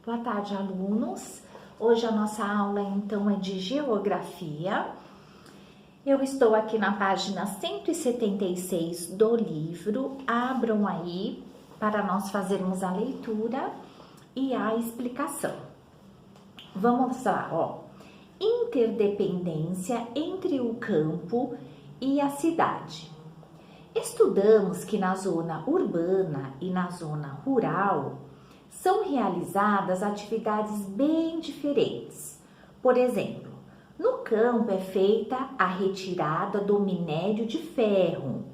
Boa tarde, alunos. Hoje a nossa aula então é de geografia. Eu estou aqui na página 176 do livro. Abram aí para nós fazermos a leitura e a explicação. Vamos lá, ó. Interdependência entre o campo e a cidade. Estudamos que na zona urbana e na zona rural são realizadas atividades bem diferentes. Por exemplo, no campo é feita a retirada do minério de ferro,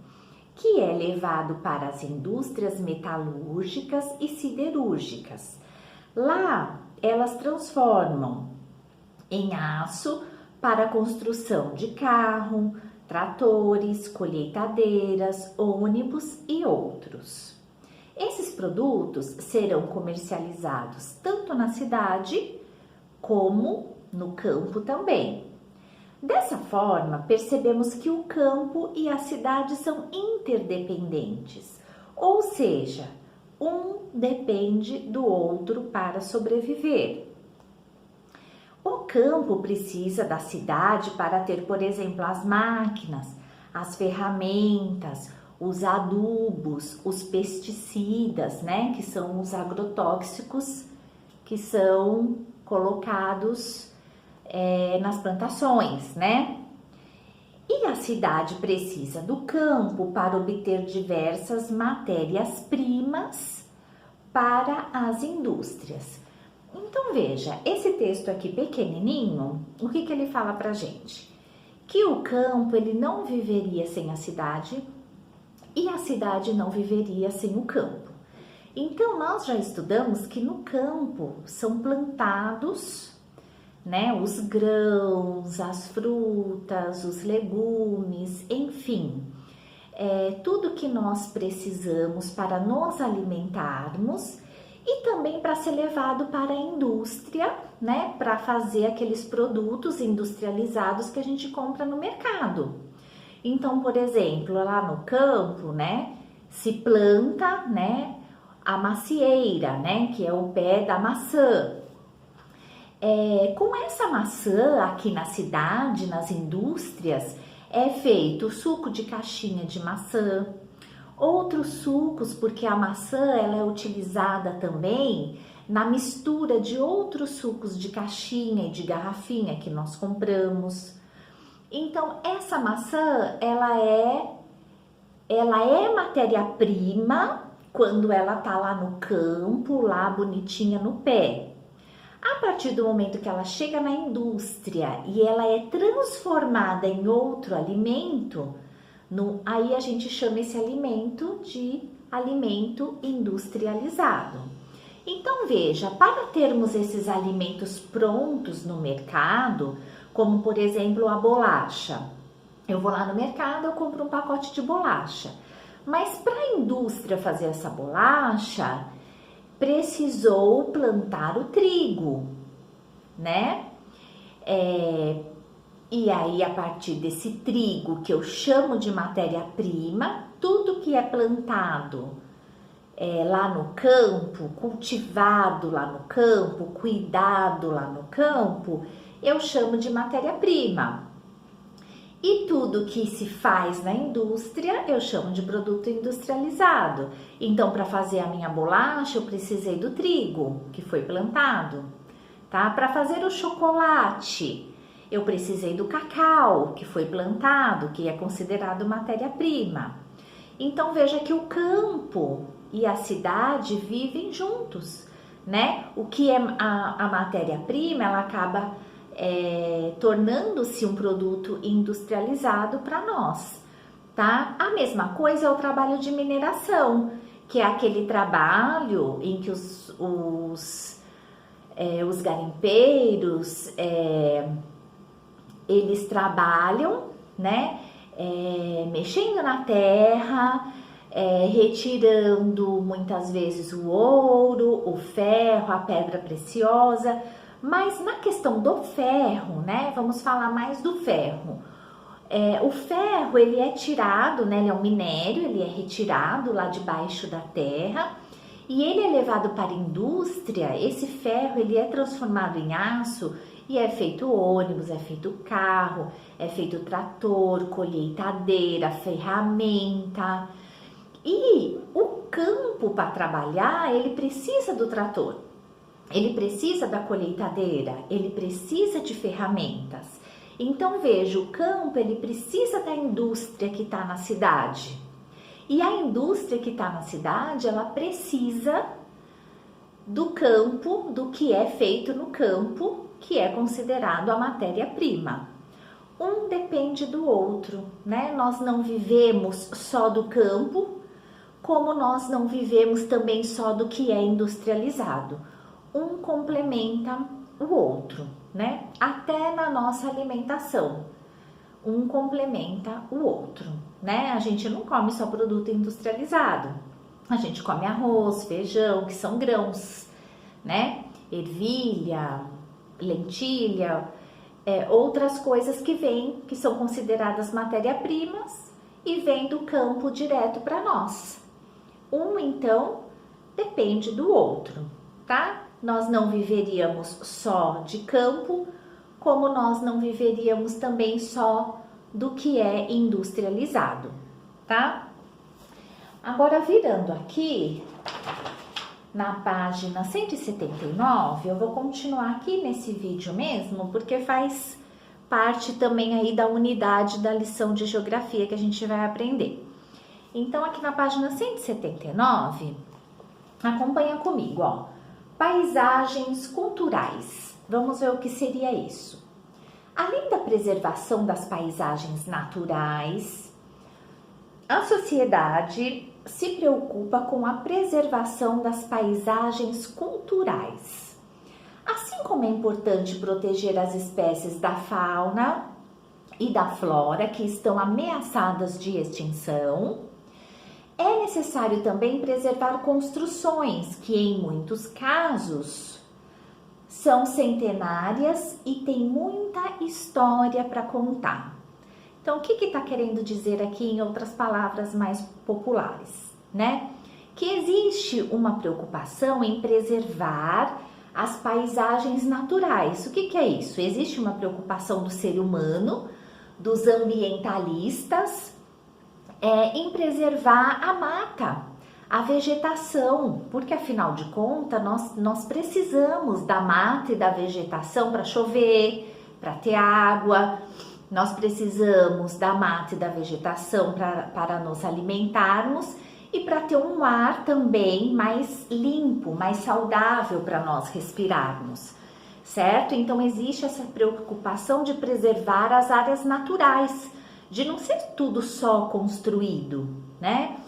que é levado para as indústrias metalúrgicas e siderúrgicas. Lá, elas transformam em aço para a construção de carro, tratores, colheitadeiras, ônibus e outros. Esses produtos serão comercializados tanto na cidade como no campo também. Dessa forma, percebemos que o campo e a cidade são interdependentes, ou seja, um depende do outro para sobreviver. O campo precisa da cidade para ter, por exemplo, as máquinas, as ferramentas, os adubos, os pesticidas, né, que são os agrotóxicos que são colocados nas plantações, né? E a cidade precisa do campo para obter diversas matérias-primas para as indústrias. Então veja, esse texto aqui pequenininho, o que ele fala pra gente? Que o campo ele não viveria sem a cidade e a cidade não viveria sem o campo. Então nós já estudamos que no campo são plantados, né, os grãos, as frutas, os legumes, enfim, tudo que nós precisamos para nos alimentarmos e também para ser levado para a indústria, né, para fazer aqueles produtos industrializados que a gente compra no mercado. Então, por exemplo, lá no campo, né, se planta, né, a macieira, né, que é o pé da maçã. Com essa maçã aqui na cidade, nas indústrias, é feito o suco de caixinha de maçã, outros sucos, porque a maçã ela é utilizada também na mistura de outros sucos de caixinha e de garrafinha que nós compramos. Então, essa maçã, ela é matéria-prima quando ela tá lá no campo, lá bonitinha no pé. A partir do momento que ela chega na indústria e ela é transformada em outro alimento, aí a gente chama esse alimento de alimento industrializado. Então, veja, para termos esses alimentos prontos no mercado, como por exemplo a bolacha. Eu vou lá no mercado, eu compro um pacote de bolacha. Mas para a indústria fazer essa bolacha, precisou plantar o trigo, né? E aí, a partir desse trigo, que eu chamo de matéria-prima, tudo que é plantado lá no campo, cultivado lá no campo, cuidado lá no campo, eu chamo de matéria-prima. E tudo que se faz na indústria, eu chamo de produto industrializado. Então, para fazer a minha bolacha, eu precisei do trigo, que foi plantado, tá? Para fazer o chocolate, eu precisei do cacau, que foi plantado, que é considerado matéria-prima. Então, veja que o campo e a cidade vivem juntos, né? O que é a matéria-prima, ela acaba tornando-se um produto industrializado para nós, tá? A mesma coisa é o trabalho de mineração, que é aquele trabalho em que os garimpeiros, eles trabalham, né? Mexendo na terra, retirando muitas vezes o ouro, o ferro, a pedra preciosa. Mas na questão do ferro, né, vamos falar mais do ferro. O ferro, ele é tirado, né, ele é um minério, ele é retirado lá debaixo da terra e ele é levado para a indústria, esse ferro ele é transformado em aço e é feito ônibus, é feito carro, é feito trator, colheitadeira, ferramenta. E o campo para trabalhar, ele precisa do trator, ele precisa da colheitadeira, ele precisa de ferramentas. Então veja, o campo ele precisa da indústria que está na cidade. E a indústria que está na cidade, ela precisa do campo, do que é feito no campo, que é considerado a matéria-prima. Um depende do outro, né? Nós não vivemos só do campo, como nós não vivemos também só do que é industrializado. Um complementa o outro, né? Até na nossa alimentação, um complementa o outro, né? A gente não come só produto industrializado, a gente come arroz, feijão, que são grãos, né? Ervilha, lentilha, outras coisas que vêm, que são consideradas matéria-primas e vêm do campo direto para nós. Um, então, depende do outro, tá? Nós não viveríamos só de campo, como nós não viveríamos também só do que é industrializado, tá? Agora, virando aqui na página 179, eu vou continuar aqui nesse vídeo mesmo, porque faz parte também aí da unidade da lição de geografia que a gente vai aprender. Então, aqui na página 179, acompanha comigo, ó. Paisagens culturais. Vamos ver o que seria isso. Além da preservação das paisagens naturais, a sociedade se preocupa com a preservação das paisagens culturais. Assim como é importante proteger as espécies da fauna e da flora que estão ameaçadas de extinção, é necessário também preservar construções que, em muitos casos, são centenárias e têm muita história para contar. Então, o que está querendo dizer aqui em outras palavras mais populares, né? Que existe uma preocupação em preservar as paisagens naturais. O que é isso? Existe uma preocupação do ser humano, dos ambientalistas, em preservar a mata, a vegetação, porque afinal de contas nós precisamos da mata e da vegetação para chover, para ter água, nós precisamos da mata e da vegetação para nos alimentarmos e para ter um ar também mais limpo, mais saudável para nós respirarmos, certo? Então existe essa preocupação de preservar as áreas naturais, de não ser tudo só construído, né?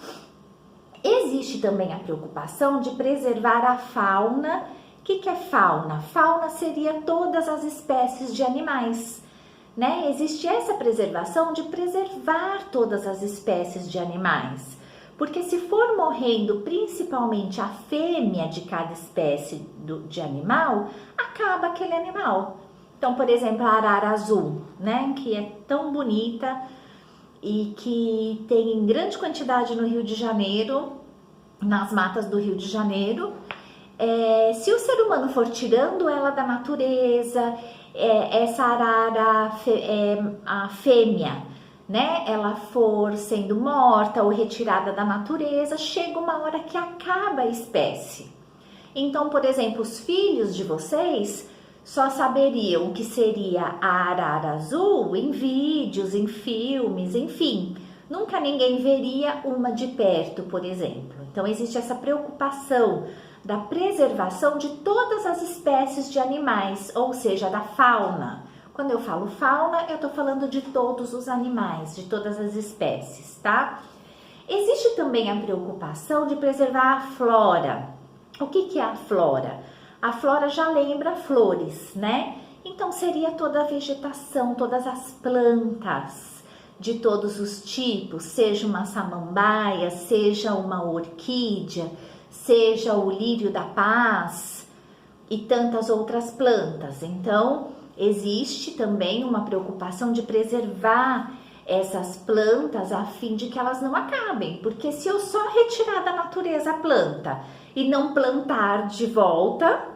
Existe também a preocupação de preservar a fauna. O que é fauna? Fauna seria todas as espécies de animais, né? Existe essa preservação de preservar todas as espécies de animais, porque se for morrendo principalmente a fêmea de cada espécie de animal, acaba aquele animal. Então, por exemplo, a arara azul, né, que é tão bonita e que tem em grande quantidade no Rio de Janeiro, nas matas do Rio de Janeiro. Se o ser humano for tirando ela da natureza, essa arara, a fêmea, né, ela for sendo morta ou retirada da natureza, chega uma hora que acaba a espécie. Então, por exemplo, os filhos de vocês só saberiam o que seria a arara azul em vídeos, em filmes, enfim. Nunca ninguém veria uma de perto, por exemplo. Então, existe essa preocupação da preservação de todas as espécies de animais, ou seja, da fauna. Quando eu falo fauna, eu estou falando de todos os animais, de todas as espécies, tá? Existe também a preocupação de preservar a flora. O que é a flora? A flora já lembra flores, né? Então seria toda a vegetação, todas as plantas de todos os tipos, seja uma samambaia, seja uma orquídea, seja o lírio da paz e tantas outras plantas. Então existe também uma preocupação de preservar essas plantas a fim de que elas não acabem, porque se eu só retirar da natureza a planta e não plantar de volta,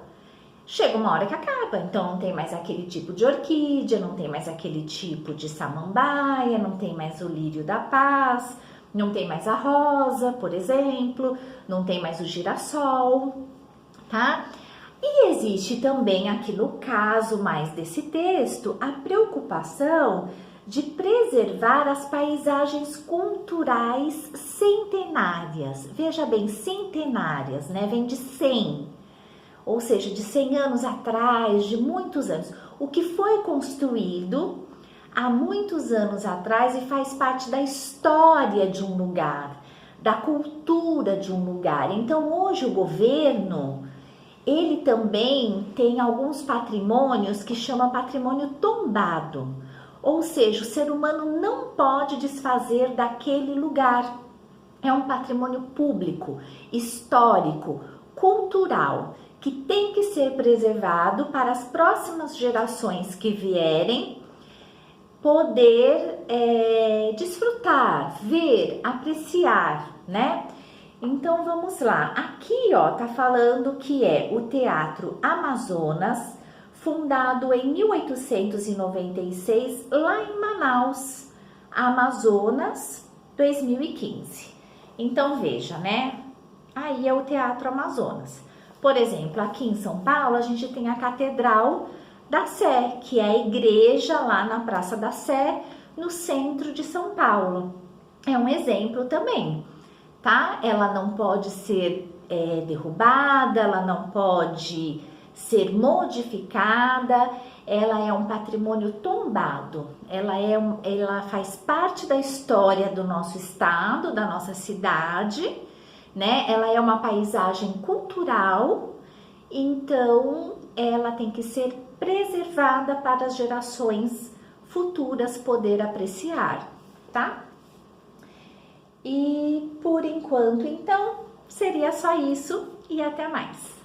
chega uma hora que acaba. Então não tem mais aquele tipo de orquídea, não tem mais aquele tipo de samambaia, não tem mais o lírio da paz, não tem mais a rosa, por exemplo, não tem mais o girassol, tá? E existe também aqui no caso mais desse texto a preocupação de preservar as paisagens culturais centenárias. Veja bem, centenárias, né? Vem de 100, ou seja, de 100 anos atrás, de muitos anos. O que foi construído há muitos anos atrás e faz parte da história de um lugar, da cultura de um lugar. Então, hoje o governo, ele também tem alguns patrimônios que chama patrimônio tombado. Ou seja, o ser humano não pode desfazer daquele lugar. É um patrimônio público, histórico, cultural, que tem que ser preservado para as próximas gerações que vierem poder desfrutar, ver, apreciar, né? Então vamos lá. Aqui, ó, tá falando que é o Teatro Amazonas, fundado em 1896, lá em Manaus, Amazonas, 2015. Então veja, né? Aí é o Teatro Amazonas. Por exemplo, aqui em São Paulo, a gente tem a Catedral da Sé, que é a igreja lá na Praça da Sé, no centro de São Paulo. É um exemplo também, tá? Ela não pode ser derrubada, ela não pode ser modificada, ela é um patrimônio tombado, ela faz parte da história do nosso estado, da nossa cidade, né? Ela é uma paisagem cultural, então ela tem que ser preservada para as gerações futuras poder apreciar, tá? E por enquanto, então, seria só isso e até mais.